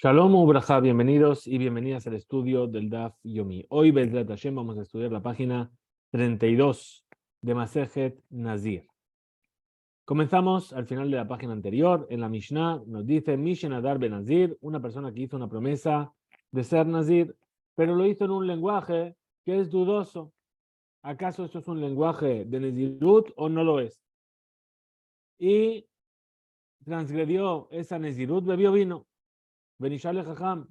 Shalom Ubraja, bienvenidos y bienvenidas al estudio del Daf Yomi. Hoy, Bezrat Hashem, vamos a estudiar la página 32 de Masejet Nazir. Comenzamos al final de la página anterior. En la Mishnah nos dice Mishen Adar Ben Nazir, una persona que hizo una promesa de ser Nazir, pero lo hizo en un lenguaje que es dudoso. ¿Acaso esto es un lenguaje de Nezirut o no lo es? Y transgredió esa Nezirut, bebió vino. Benishale Jajam.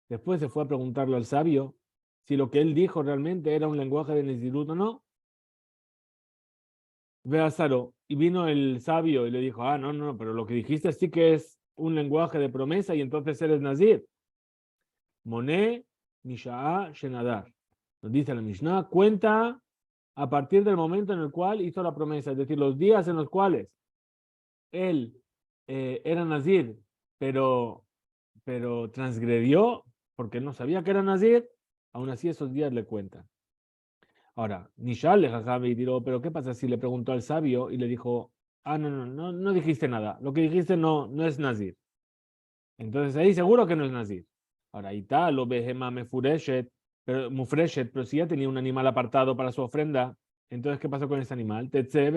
Después se fue a preguntarle al sabio si lo que él dijo realmente era un lenguaje de Nezirut o no. Ve a Saro. Y vino el sabio y le dijo, no, pero lo que dijiste sí que es un lenguaje de promesa y entonces eres Nazir. Moné Nisha'a Shenadar. Nos dice la Mishnah, cuenta a partir del momento en el cual hizo la promesa, es decir, los días en los cuales él era Nazir, pero transgredió porque no sabía que era Nazir, aún así esos días le cuentan. Ahora, Nishal le jajam y tiró, pero ¿qué pasa si le preguntó al sabio y le dijo, no dijiste nada, lo que dijiste no es Nazir? Entonces ahí seguro que no es Nazir. Ahora, y tal, lo behema mufreshet, pero si ya tenía un animal apartado para su ofrenda, entonces ¿qué pasó con ese animal? Ese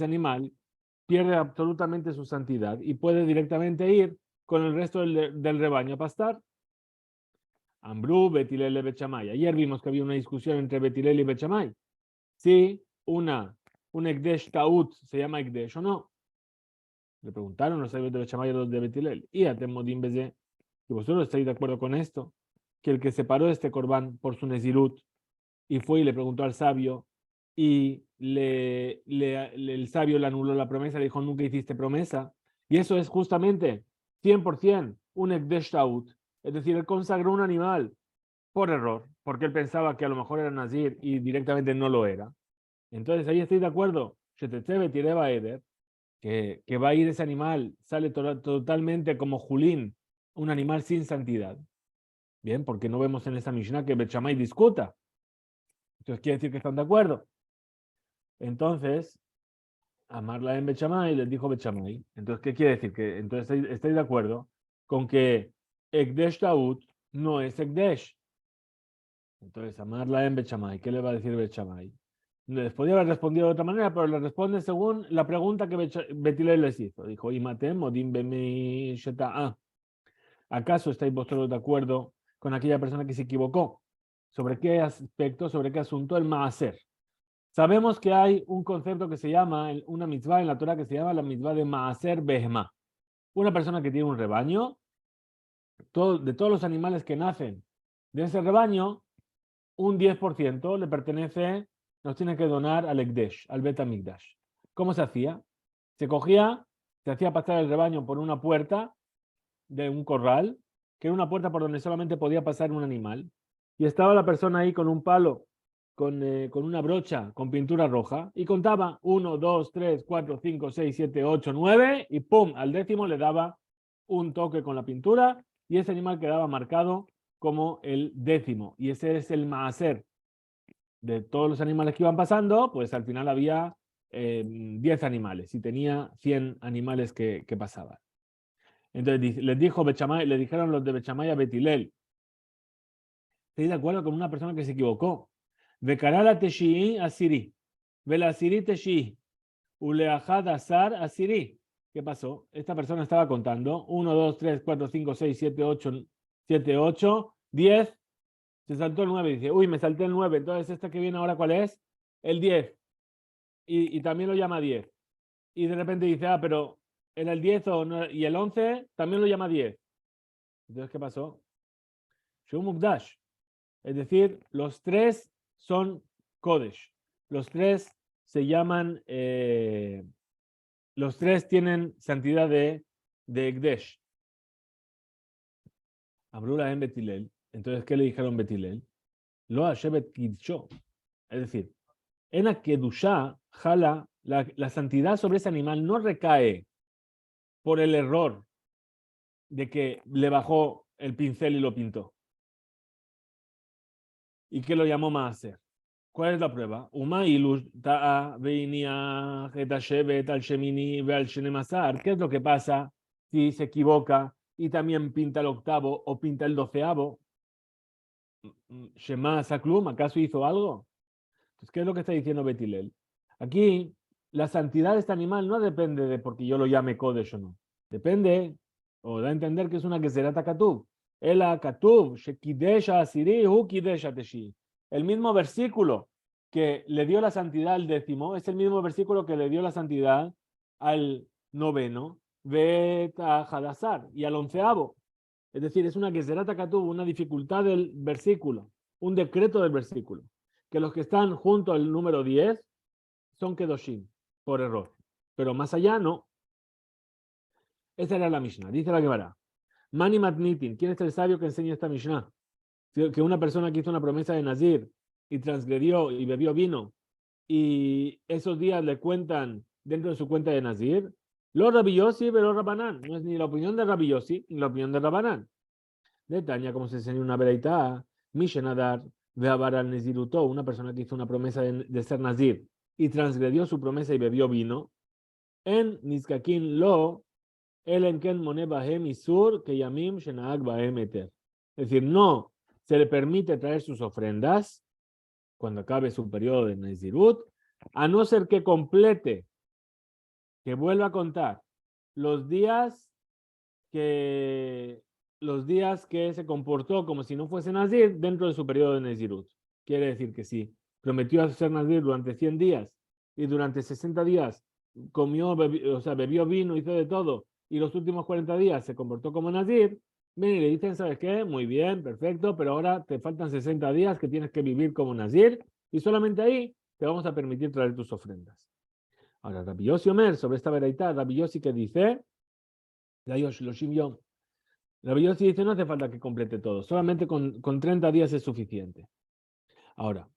animal pierde absolutamente su santidad y puede directamente ir con el resto del rebaño a pastar. Ambrú, Betilel y Bechamay. Ayer vimos que había una discusión entre Betilel y Bechamay. Si un Ekdesh Taut se llama Ekdesh o no. Le preguntaron los sabios de Bechamay a los de Betilel. Y Atemodim Beze, que vosotros estáis de acuerdo con esto, que el que separó de este corbán por su Nezirut y fue y le preguntó al sabio y el sabio le anuló la promesa, le dijo, nunca hiciste promesa. Y eso es justamente 100% un Ekdesh Taut. Es decir, él consagró un animal por error, porque él pensaba que a lo mejor era Nazir y directamente no lo era. Entonces ahí estoy de acuerdo. Que va a ir ese animal, sale totalmente como Julín, un animal sin santidad. Bien, porque no vemos en esa Mishnah que Bet Shammai discuta. Entonces quiere decir que están de acuerdo. Entonces, amarla en Bet Shammai, les dijo Bet Shammai. Entonces, ¿qué quiere decir? Que entonces estáis de acuerdo con que Ekdesh Taut no es Ekdesh. Entonces, amarla en Bet Shammai, ¿qué le va a decir Bet Shammai? Les podía haber respondido de otra manera, pero le responde según la pregunta que Betilel les hizo. Dijo, ¿acaso estáis vosotros de acuerdo con aquella persona que se equivocó? ¿Sobre qué aspecto, sobre qué asunto? El Maaser. Sabemos que hay un concepto que se llama, una mitzvah en la Torah que se llama la mitzvah de Maaser Behemá. Una persona que tiene un rebaño, de todos los animales que nacen de ese rebaño, un 10% le pertenece, nos tiene que donar al Ekdesh, al Bet HaMikdash. ¿Cómo se hacía? Se hacía pasar el rebaño por una puerta de un corral, que era una puerta por donde solamente podía pasar un animal, y estaba la persona ahí con un palo, con una brocha, con pintura roja, y contaba 1, 2, 3, 4, 5, 6, 7, 8, 9, y ¡pum! Al décimo le daba un toque con la pintura, y ese animal quedaba marcado como el décimo, y ese es el maaser de todos los animales que iban pasando, pues al final había 10 animales y tenía 100 animales que pasaban. Entonces les dijo Bechamay, le dijeron los de Bechamay a Betilel, estoy de acuerdo con una persona que se equivocó. Bekarala Teshii Asiri, Vela Asiri Teshii, Uleahad Asar Asiri. ¿Qué pasó? Esta persona estaba contando 1, 2, 3, 4, 5, 6, 7, 8, 10. Se saltó el 9 y dice, uy, me salté el 9. Entonces, ¿esta que viene ahora cuál es? El 10. Y también lo llama 10. Y de repente dice, pero era el 10 o no, y el 11 también lo llama 10. Entonces, ¿qué pasó? Shumukdash. Es decir, los tres son Kodesh. Los tres se llaman, los tres tienen santidad de Ekdesh. Amrula en Betilel. Entonces, ¿qué le dijeron Betilel? Lo Hashevet Kidsho. Es decir, en la Kedusha, jala, la santidad sobre ese animal no recae por el error de que le bajó el pincel y lo pintó. ¿Y que lo llamó Maaser? ¿Cuál es la prueba? ¿Qué es lo que pasa si se equivoca y también pinta el octavo o pinta el 12avo, Shema Saklum, ¿acaso hizo algo? Entonces, ¿qué es lo que está diciendo Betilel? Aquí, la santidad de este animal no depende de porque yo lo llame Kodesh o no. Depende, o da a entender que es una Geserata Katuv. Ela Katuv, Shekidesh Asiri, Hu Kidesh Ateshi. El mismo versículo que le dio la santidad al 10º es el mismo versículo que le dio la santidad al 9º, Bet Hadasar, y al 11º. Es decir, es una Geserata Katuv, una dificultad del versículo, un decreto del versículo. Que los que están junto al número 10 son Kedoshim, por error. Pero más allá, no. Esa era la Mishnah. Dice la Gemara. Mani Matnitin. ¿Quién es el sabio que enseña esta Mishnah? Que una persona que hizo una promesa de Nazir y transgredió y bebió vino y esos días le cuentan dentro de su cuenta de Nazir. Lo Rabbi Yossi, pero Rabanán. No es ni la opinión de Rabbi Yossi ni la opinión de Rabanán. De Tania, como se enseña una veraitá, Mishenadar, Veabar al Nezirutó, una persona que hizo una promesa de ser Nazir y transgredió su promesa y bebió vino, en Nizkakin lo, el enken mone bahem isur, que yamim shenaag bahem eter. Es decir, no se le permite traer sus ofrendas cuando acabe su periodo de Nezirut, a no ser que complete, que vuelva a contar los días que se comportó como si no fuese Nazir dentro de su periodo de Nezirut. Quiere decir que sí, prometió hacer Nazir durante 100 días y durante 60 días bebió vino, hizo de todo, y los últimos 40 días se comportó como Nazir, ven y le dicen, ¿sabes qué? Muy bien, perfecto, pero ahora te faltan 60 días que tienes que vivir como Nazir, y solamente ahí te vamos a permitir traer tus ofrendas. Ahora, Rabbi Yossi Omer, sobre esta veraitá, Rabbi Yossi que dice, Rabbi Yossi dice, no hace falta que complete todo, solamente con 30 días es suficiente. Ahora,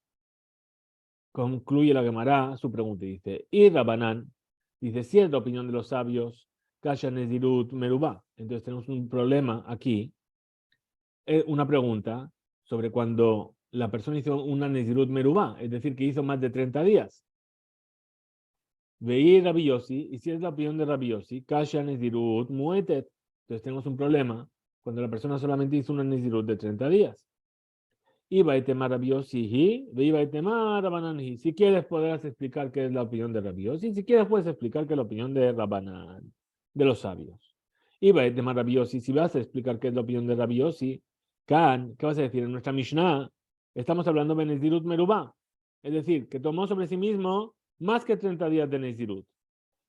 concluye la Gemara su pregunta y dice, y Rabanán, dice, si es la opinión de los sabios, Kasha Nezirut Merubá. Entonces tenemos un problema aquí, una pregunta sobre cuando la persona hizo una Nezirut Merubá, es decir, que hizo más de 30 días. Veí Rabbi Yossi, y si es la opinión de Rabbi Yossi, Kasha Nezirut Muetet. Entonces tenemos un problema cuando la persona solamente hizo una Nezirut de 30 días. Iba a temar Rabbi Yossi, iba a temar Rabanán. Si quieres podrás explicar qué es la opinión de Rabbi Yossi, si quieres puedes explicar qué es la opinión de Rabanán, de los sabios. Iba a temar Rabbi Yossi, si vas a explicar qué es la opinión de Rabbi Yossi, Kan, ¿qué vas a decir? En nuestra Mishnah estamos hablando de Nezirut Merubá, es decir, que tomó sobre sí mismo más que 30 días de Nezirut.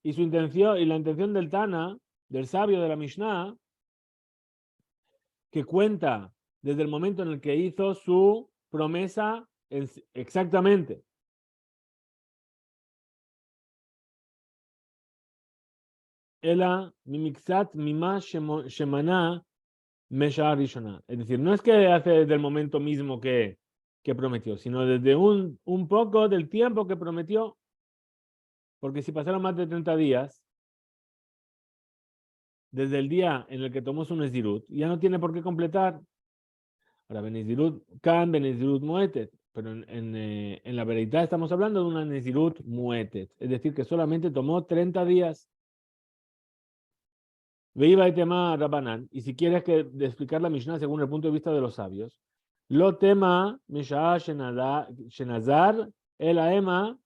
Y su intención, y la intención del Tana, del sabio de la Mishnah, que cuenta desde el momento en el que hizo su promesa exactamente. Ela mimixat mima shemana mesha rishona. Es decir, no es que hace desde el momento mismo que prometió, sino desde un poco del tiempo que prometió. Porque si pasaron más de 30 días, desde el día en el que tomó su Nezirut, ya no tiene por qué completar. Ahora, Benezirut Kan, Benezirut Muetet. Pero en la verdad estamos hablando de una Nezirut Muetet. Es decir, que solamente tomó 30 días. Veiba y tema Rabanán. Y si quieres de explicar la Mishnah según el punto de vista de los sabios, lo tema Misha Shenazar, el aema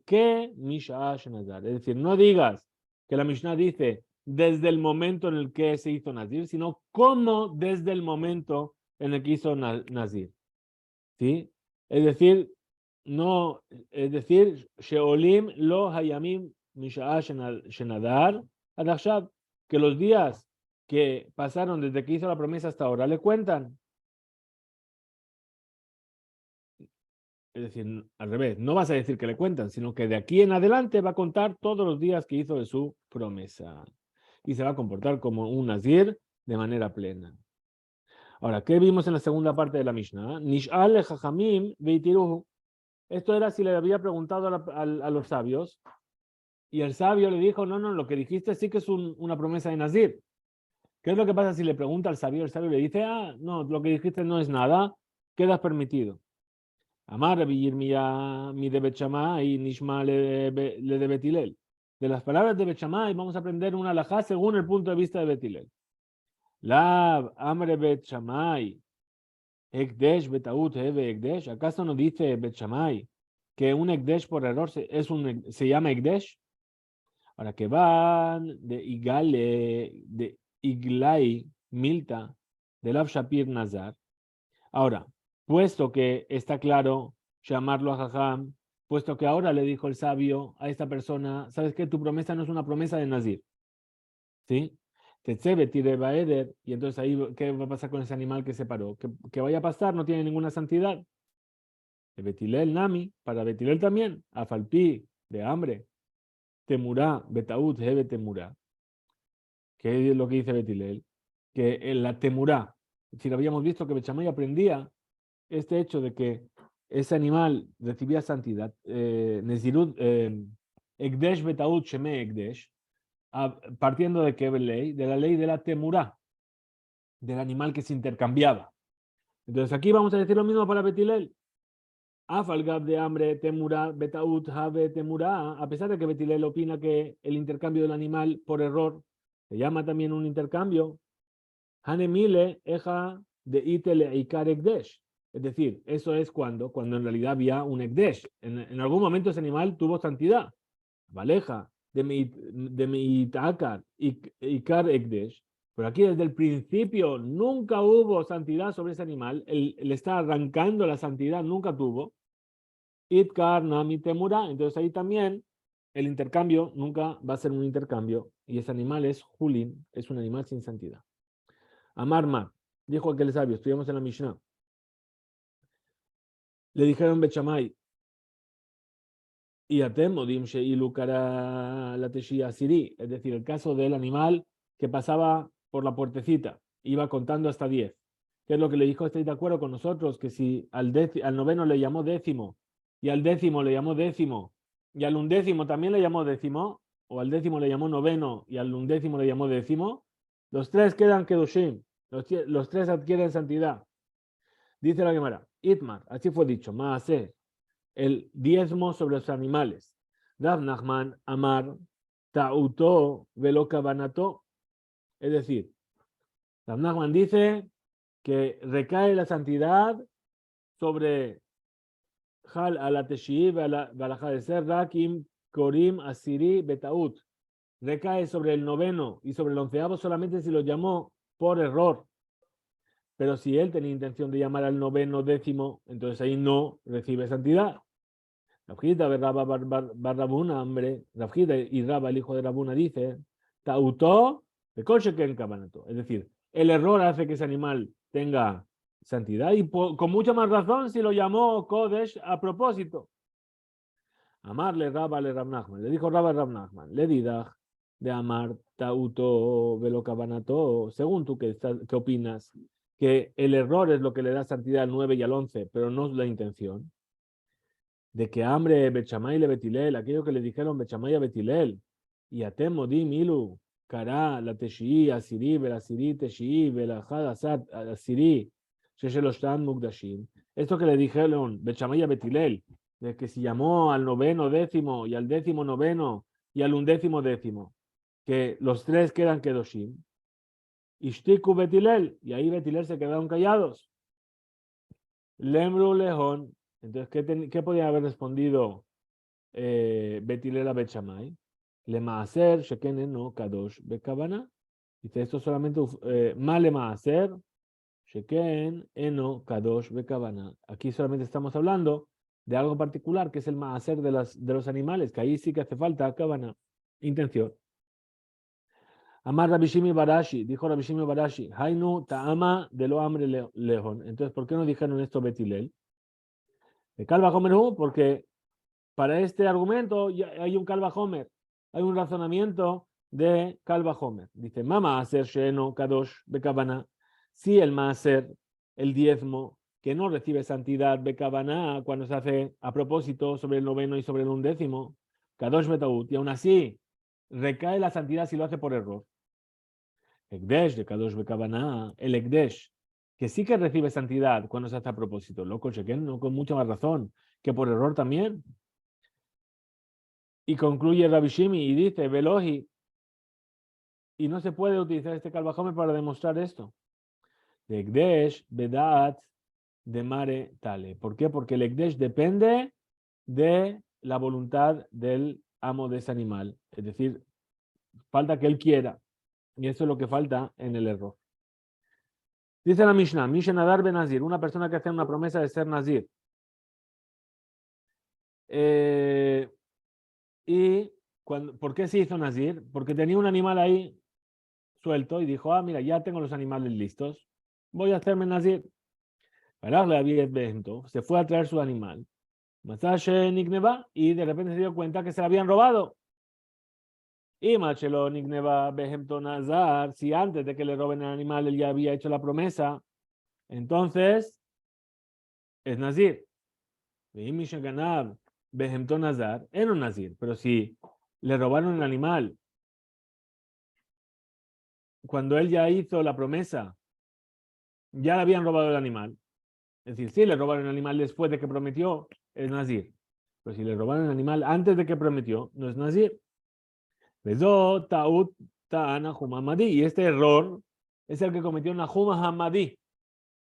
que Misha Shenazar. Es decir, no digas que la Mishnah dice desde el momento en el que se hizo Nazir, sino cómo desde el momento en el que hizo Nazir. ¿Sí? Es decir, no, es decir, Sheolim lo hayamim Misha Shenadar Adachab, que los días que pasaron desde que hizo la promesa hasta ahora le cuentan. Es decir, al revés, no vas a decir que le cuentan, sino que de aquí en adelante va a contar todos los días que hizo de su promesa. Y se va a comportar como un nazir de manera plena. Ahora, ¿qué vimos en la segunda parte de la Mishnah? Nish'al jajamim veitiruhu. Esto era si le había preguntado a los sabios, y el sabio le dijo, no, lo que dijiste sí que es una promesa de nazir. ¿Qué es lo que pasa si le pregunta al sabio? El sabio le dice, no, lo que dijiste no es nada, quedas permitido. Amar Rabbi Yirmiyah mi de Bet Shammai y Nishma le de Betilel. De las palabras de Bet Shammai vamos a aprender una alajá según el punto de vista de Betilel. Lav, Amre Bet Shammai, Ekdesh Betaut Heve Ekdesh. ¿Acaso no dice Bet Shammai que un Ekdesh por error se llama Ekdesh? Ahora que van de Iglai Milta, de Lav Shapir Nazar. Ahora, puesto que está claro llamarlo a Jajam, puesto que ahora le dijo el sabio a esta persona, ¿sabes qué? Tu promesa no es una promesa de Nazir, ¿sí? Tetzebe tire baeder, y entonces ahí, ¿qué va a pasar con ese animal que se paró? Que vaya a pasar, no tiene ninguna santidad. De Betilel Nami, para Betilel también, Afalpi, de hambre, Temurá, Betaut, Hebe Temurá. ¿Qué es lo que dice Betilel? Que en la Temurá, si lo habíamos visto que Bechamay aprendía este hecho de que ese animal recibía santidad, Nezirut, Ekdesh Betaut Sheme Ekdesh, partiendo de qué ley? De la ley de la Temurá, del animal que se intercambiaba. Entonces aquí vamos a decir lo mismo para Betilel. Afalgab de hambre, Temurá, Betaut, Have, Temurá, a pesar de que Betilel opina que el intercambio del animal por error se llama también un intercambio, Hanemile, Eja de Itele Ikar Ekdesh. Es decir, eso es cuando en realidad había un Ekdesh. En algún momento ese animal tuvo santidad. Valeja, de mi Itakar, Ikar Ekdesh. Pero aquí desde el principio nunca hubo santidad sobre ese animal. Él está arrancando la santidad, nunca tuvo. Itkar, Nami, Temura. Entonces ahí también el intercambio nunca va a ser un intercambio. Y ese animal es Julin, es un animal sin santidad. Amarma, dijo aquel sabio, estudiamos en la Mishnah. Le dijeron Bechamay, y Atemodim Sheilukara la Teshia Siri, es decir, el caso del animal que pasaba por la puertecita, iba contando hasta 10. ¿Qué es lo que le dijo? ¿Estáis de acuerdo con nosotros? Que si al noveno le llamó décimo, y al décimo le llamó décimo, y al undécimo también le llamó décimo, o al décimo le llamó noveno, y al undécimo le llamó décimo, los tres quedan Kedushim, los tres adquieren santidad. Dice la Gemara, Itmar, así fue dicho, Maase, el diezmo sobre los animales. Rav Nachman Amar Ta'uto Velo Kabanato. Es decir, Rav Nachman dice que recae la santidad sobre Hal Alateshi Balaja de Ser Rakim Korim Asiri Betaut. Recae sobre el noveno y sobre el onceavo solamente si lo llamó por error. Pero si él tenía intención de llamar al noveno décimo, entonces ahí no recibe santidad. Rafjita Barrabuna, hombre, Rafjita y Raba, el hijo de Rabuna, dice, Tautó de coche que en cabanato. Es decir, el error hace que ese animal tenga santidad y con mucha más razón si lo llamó Kodesh a propósito. Amarle Raba le Rab Nachman. Le dijo Raba Rab Nachman, le didaj de amar Tauto velo cabanato. Según tú, ¿qué opinas? Que el error es lo que le da santidad al 9 y al 11, pero no es la intención. De que hambre Bechamay le Betilel, aquello que le dijeron Bechamay a Betilel, y a Temo di Milu, Kará, la Teshii, Asiri, Belasiri, Teshii, Belajad, Asad, Asiri, Sheshelostan Mugdashim. Esto que le dijeron Bechamay a Betilel, de que si llamó al noveno décimo y al décimo noveno y al undécimo décimo, que los tres quedan Kedoshim, Ishtiku Betilel, y ahí Betilel se quedaron callados. Lemru Lejón. Entonces, ¿qué podía haber respondido Betilel a Bechamay? Le Maaser, Sheken no Kadosh Bekavana. Dice esto solamente Male Maaser, Sheken eno Kadosh Bekavana. Aquí solamente estamos hablando de algo particular que es el Maaser de los animales, que ahí sí que hace falta Kavana, intención. Amar Rabishimi Barashi, dijo Rabishimi Barashi, Hainu Ta'ama de lo hambre lejón. Entonces, ¿por qué no dijeron esto Betilel? De Calva Homer, porque para este argumento hay un Calva Homer, hay un razonamiento de Calva Homer. Dice, Mama hacer Sheno Kadosh Bekabana, si el Maaser, el diezmo, que no recibe santidad Bekabana cuando se hace a propósito sobre el noveno y sobre el undécimo, Kadosh Betaut, y aún así recae la santidad si lo hace por error. Ekdesh de Kadosh Bekabana, el Ekdesh, que sí que recibe santidad cuando se hace a propósito, loco, chequen, no con mucha más razón, que por error también. Y concluye Rabbi Shimi y dice, Velohi, y no se puede utilizar este Kalvajome para demostrar esto. De Ekdesh, Bedat, de Mare Tale. ¿Por qué? Porque el Ekdesh depende de la voluntad del amo de ese animal. Es decir, falta que él quiera. Y eso es lo que falta en el error. Dice la Mishnah, Mishnadar ben Nazir, una persona que hace una promesa de ser Nazir. ¿Por qué se hizo Nazir? Porque tenía un animal ahí suelto y dijo, mira, ya tengo los animales listos, voy a hacerme Nazir. Se fue a traer su animal. Y de repente se dio cuenta que se lo habían robado. Y Machelo Nigneva Behemto Nazar, si antes de que le roben el animal él ya había hecho la promesa, entonces es Nazir. Behemto Nazar, era un Nazir. Pero si le robaron el animal cuando él ya hizo la promesa, ya le habían robado el animal. Es decir, si le robaron el animal después de que prometió, es Nazir. Pero si le robaron el animal antes de que prometió, no es Nazir. Y este error es el que cometió Nahum Hamadí,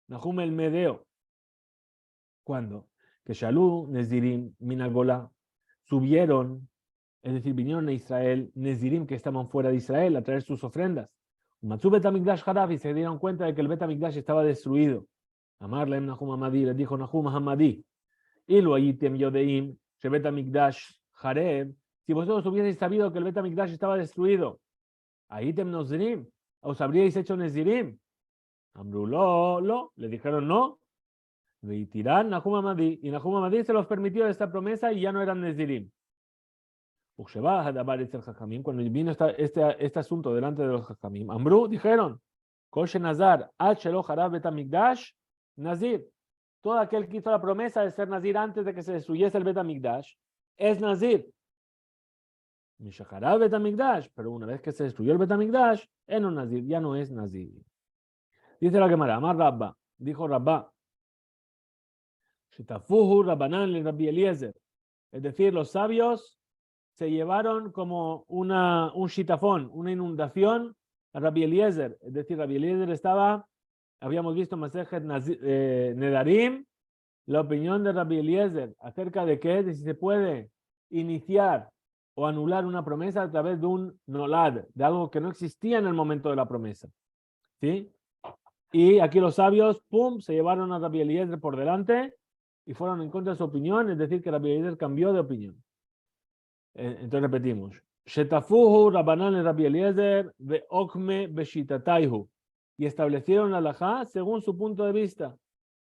Nahum el Medeo. ¿Cuándo? Que Shalú, Nezirim, Minagola, subieron, es decir, vinieron a Israel, Nezirim que estaban fuera de Israel a traer sus ofrendas. Y se dieron cuenta de que el Betamigdash estaba destruido. Amarle Nahum Hamadí, le dijo Nahum Hamadí, y lo ayitem yodeim, que Betamigdash Jareb, si vosotros hubieseis sabido que el Betamigdash estaba destruido, ayitem Nozrim, os habríais hecho Nezirim. Amrulo, le dijeron no, y tiran Nahum Hamadí, y Nahum Hamadí se los permitió esta promesa y ya no eran Nezirim. Cuando vino este asunto delante de los Jajamim, Amru dijeron, Koshe Nazar, Achelo Harab Betamigdash, Nazir. Todo aquel que hizo la promesa de ser Nazir antes de que se destruyese el Betamigdash es Nazir. Mishaharab Betamigdash, pero una vez que se destruyó el Betamigdash, es un Nazir, ya no es Nazir. Dice la Gemara, Amar Rabba, dijo Rabba, Shitafuhu Rabbanan le Rabbi Eliezer. Es decir, los sabios se llevaron como un shitafón, una inundación a Rabbi Eliezer. Es decir, Rabbi Eliezer habíamos visto Masejet Nedarim, la opinión de Rabbi Eliezer acerca de de si se puede iniciar o anular una promesa a través de un nolad, de algo que no existía en el momento de la promesa. ¿Sí? Y aquí los sabios, se llevaron a Rabbi Eliezer por delante y fueron en contra de su opinión, es decir, que Rabbi Eliezer cambió de opinión. Entonces repetimos. Shetafuhu Rabbanan Rabbi Eliezer ve'okme beshitataihu. Y establecieron la halajá según su punto de vista.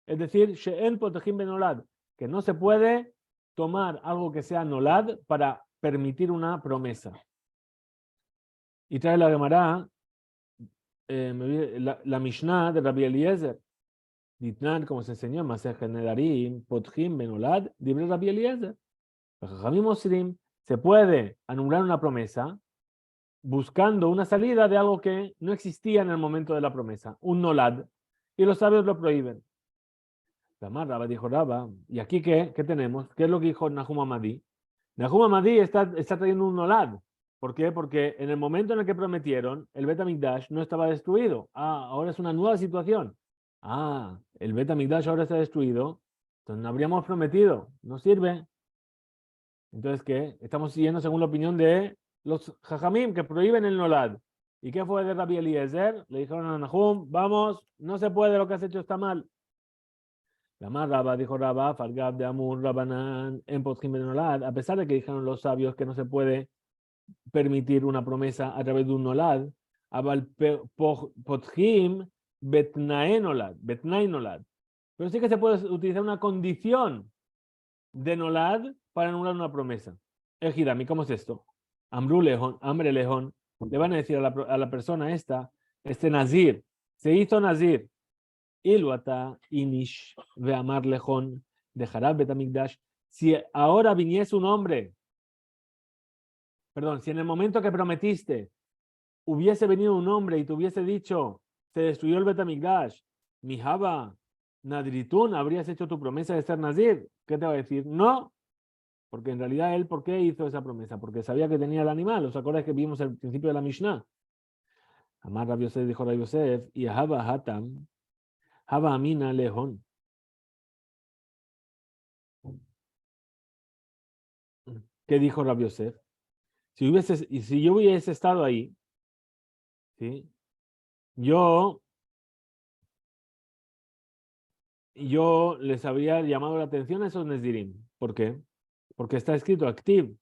Es decir, she'en potejim benolad, que no se puede tomar algo que sea nolad para permitir una promesa. Y trae la Gemara, la Mishnah de Rabbi Eliezer. Ditnan, como se enseñó en Masejet Nedarim, potejim benolad, libre Rabbi Eliezer. Se puede anular una promesa buscando una salida de algo que no existía en el momento de la promesa, un nolad, y los sabios lo prohíben. Rabba dijo Rabba, ¿y aquí qué tenemos? ¿Qué es lo que dijo Nahum Hamadí? Nahum Hamadí está trayendo un nolad. ¿Por qué? Porque en el momento en el que prometieron, el Betamigdash no estaba destruido. Ahora es una nueva situación. El Betamigdash ahora está destruido, entonces no habríamos prometido, no sirve. Entonces, ¿qué? Estamos siguiendo según la opinión de los Jajamim que prohíben el nolad. ¿Y qué fue de Rabbi Eliezer? Le dijeron a Nahum, vamos, no se puede, lo que has hecho está mal. La más Rabba, dijo Rabba, Fargab de Amur, Rabanan, en Potjim ben nolad, a pesar de que dijeron los sabios que no se puede permitir una promesa a través de un nolad, Abal Potjim betnae nolad. Pero sí que se puede utilizar una condición de nolad para anular una promesa. El Hirami, ¿cómo es esto? Hambre lejón, le van a decir a la persona este Nazir, se hizo Nazir, Iluata Inish Veamar lejón, dejará Betamigdash. Si ahora viniese un hombre, si en el momento que prometiste hubiese venido un hombre y te hubiese dicho, se destruyó el Betamigdash, Mijaba, Nadritun, habrías hecho tu promesa de ser Nazir, ¿qué te va a decir? No. Porque en realidad él, ¿por qué hizo esa promesa? Porque sabía que tenía el animal. ¿Os acordáis que vimos al principio de la Mishnah? Amar Rabbi Yosef, dijo Rabbi Yosef, y Haba Hatam, Haba Amina Lejón. ¿Qué dijo Rabbi Yosef? Si yo hubiese estado ahí, ¿sí? Yo les habría llamado la atención a esos Nesdirim. ¿Por qué? Porque está escrito, activ,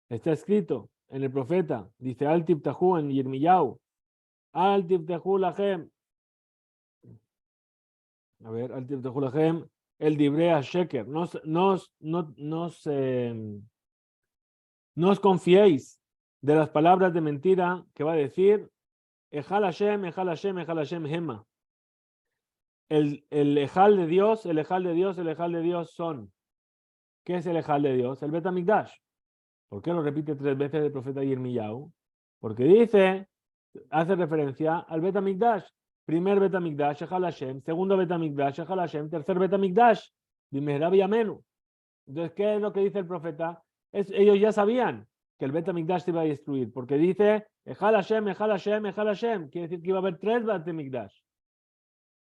está escrito en el profeta, dice, Al Tiftahu en Yirmiyahu, Al Tiftahu Lahem, a ver, Al Tiftahu Lahem, el Dibrea Sheker, no os confiéis de las palabras de mentira que va a decir, Ejal Hashem, Ejal Hashem, Ejal Hashem, Hema. El Ejal de Dios, el Ejal de Dios, el Ejal de Dios son. ¿Qué es el Ejal de Dios? El Bet HaMikdash. ¿Por qué lo repite 3 veces el profeta Yirmiyahu? Porque dice, hace referencia al Bet HaMikdash. Primer Bet HaMikdash, Ejal Hashem. Segundo Bet HaMikdash, Ejal Hashem. Tercer Bet HaMikdash, Bimehra B'Yameinu. Entonces, ¿qué es lo que dice el profeta? Ellos ya sabían que el Bet HaMikdash se iba a destruir, porque dice, Ejal Hashem, Ejal Hashem, Ejal Hashem. Quiere decir que iba a haber 3 Bet HaMikdash.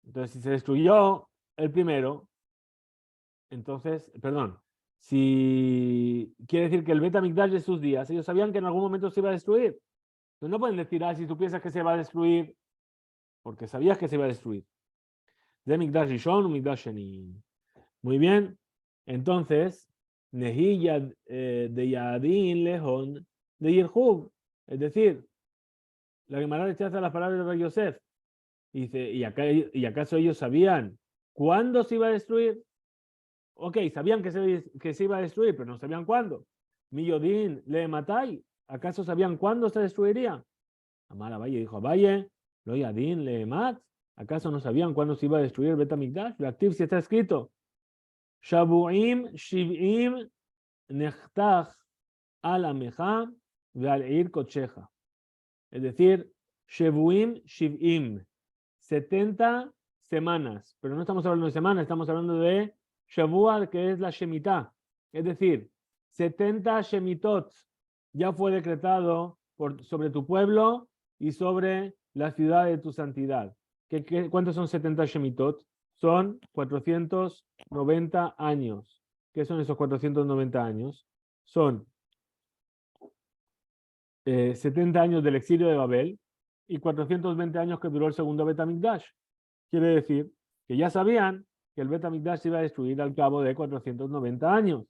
Entonces, si se destruyó el primero, entonces, perdón, si quiere decir que el Bet HaMikdash de sus días, ellos sabían que en algún momento se iba a destruir. Entonces no pueden decir, si tú piensas que se va a destruir, porque sabías que se iba a destruir. De Mikdash Rishon, Mikdash Sheni. Muy bien. Entonces, Nehiyad de Yadin Lehon de Yerhub. Es decir, la Gemara rechaza las palabras de Rabbi Yosef. Y dice, ¿y acaso ellos sabían cuándo se iba a destruir? Ok, sabían que se iba a destruir, pero no sabían cuándo. Miyodin le matai. ¿Acaso sabían cuándo se destruiría? Amar Abaye dijo, Abaye, lo yadin le mat. ¿Acaso no sabían cuándo se iba a destruir el Bet HaMikdash? Lo activ si está escrito. Shabuim shivim nechtach al ameja ve'al ir kocheja. Es decir, Shevuim shivim. 70 semanas. Pero no estamos hablando de semanas, estamos hablando de Shavua, que es la Shemitah. Es decir, 70 Shemitot ya fue decretado sobre tu pueblo y sobre la ciudad de tu santidad. ¿Cuántos son 70 Shemitot? Son 490 años. ¿Qué son esos 490 años? Son 70 años del exilio de Babel y 420 años que duró el segundo Bet HaMikdash. Quiere decir que ya sabían que el Bet HaMikdash se iba a destruir al cabo de 490 años.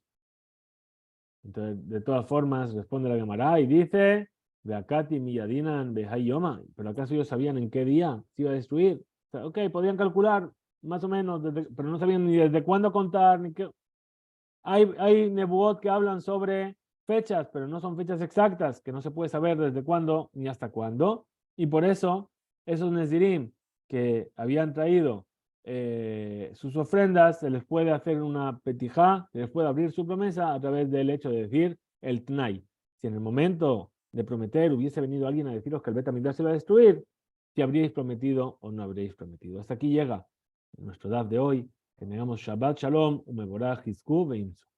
Entonces, de todas formas, responde la Gemara y dice, Beakati miyadinan behayoma. ¿Pero acaso ellos sabían en qué día se iba a destruir? O sea, ok, podían calcular más o menos, pero no sabían ni desde cuándo contar, ni qué. Hay nebuot que hablan sobre fechas, pero no son fechas exactas, que no se puede saber desde cuándo ni hasta cuándo. Y por eso, esos Nezirim que habían traído sus ofrendas, se les puede hacer una petijá, se les puede abrir su promesa a través del hecho de decir el Tnai. Si en el momento de prometer hubiese venido alguien a deciros que el Bet HaMikdash se va a destruir, si habríais prometido o no habríais prometido. Hasta aquí llega nuestro DAF de hoy. Que tengamos Shabbat Shalom, Umeborah, Hizku, Veimsu.